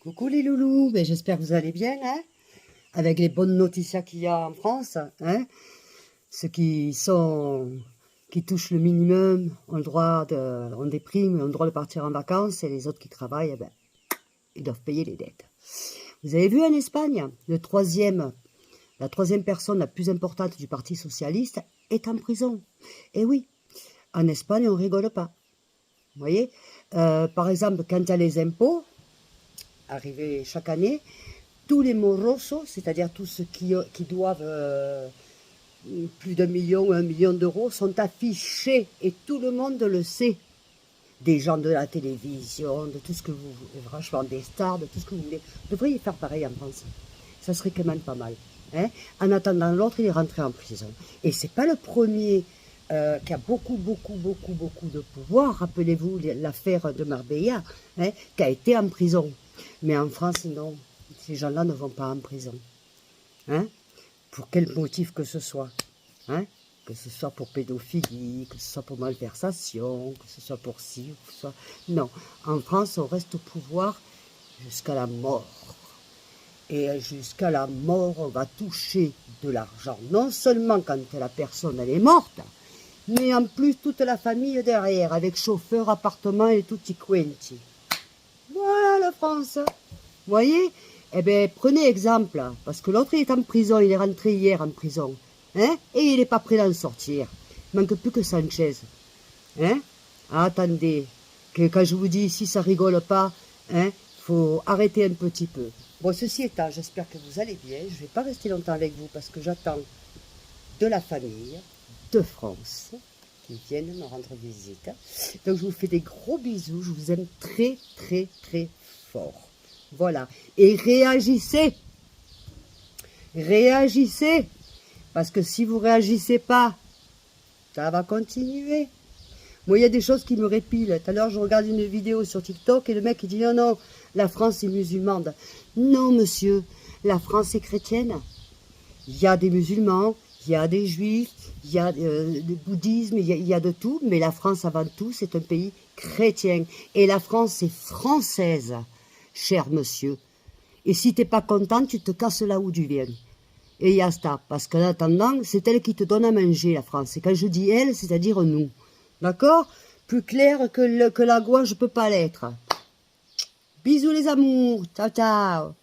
Coucou les loulous, ben, j'espère que vous allez bien, hein, avec les bonnes notices qu'il y a en France, hein. Ceux qui touchent le minimum ont des primes, ont le droit de partir en vacances, et les autres qui travaillent, eh ben, ils doivent payer les dettes. Vous avez vu en Espagne, la troisième personne la plus importante du Parti socialiste est en prison. Et oui, en Espagne, on rigole pas. Vous voyez, par exemple, quand il y a les impôts arrivés chaque année, tous les morosos, c'est-à-dire tous ceux qui doivent plus d'un million ou 1 million d'euros, sont affichés et tout le monde le sait. Des gens de la télévision, de tout ce que vous, franchement, des stars, de tout ce que vous voulez. Vous devriez faire pareil en France. Ça serait quand même pas mal. Hein. En attendant, l'autre, il est rentré en prison. Et c'est pas le premier qui a beaucoup de pouvoir. Rappelez-vous l'affaire de Marbella, hein, qui a été en prison. Mais en France, non. Ces gens-là ne vont pas en prison. Hein, pour quel motif que ce soit. Hein, que ce soit pour pédophilie, que ce soit pour malversation, que ce soit pour ci, que ce soit... Non, en France, on reste au pouvoir jusqu'à la mort. Et jusqu'à la mort, on va toucher de l'argent. Non seulement quand la personne elle est morte, mais en plus toute la famille derrière, avec chauffeur, appartement et tutti quanti. Voilà la France. Vous voyez? Eh bien, prenez exemple, parce que l'autre il est en prison, il est rentré hier en prison. Hein? Et il n'est pas prêt d'en sortir. Il ne manque plus que Sanchez. Hein? Ah, attendez, que quand je vous dis ici, ça rigole pas, hein, faut arrêter un petit peu. Bon, ceci étant, j'espère que vous allez bien. Je ne vais pas rester longtemps avec vous parce que j'attends de la famille de France qui viennent me rendre visite. Donc, je vous fais des gros bisous. Je vous aime très fort. Voilà. Et réagissez. Réagissez. Parce que si vous ne réagissez pas, ça va continuer. Moi, il y a des choses qui me répilent. Tout à l'heure, je regarde une vidéo sur TikTok et le mec, il dit non, non, la France est musulmane. Non, monsieur, la France est chrétienne. Il y a des musulmans, il y a des juifs, il y a du bouddhisme, il y a de tout. Mais la France, avant tout, c'est un pays chrétien. Et la France est française, cher monsieur. Et si tu n'es pas content, tu te casses là où tu viens. Et yasta, parce qu'en attendant, c'est elle qui te donne à manger, la France. Et quand je dis elle, c'est-à-dire nous. D'accord? Plus clair que la gouache, je peux pas l'être. Bisous les amours. Ciao, ciao.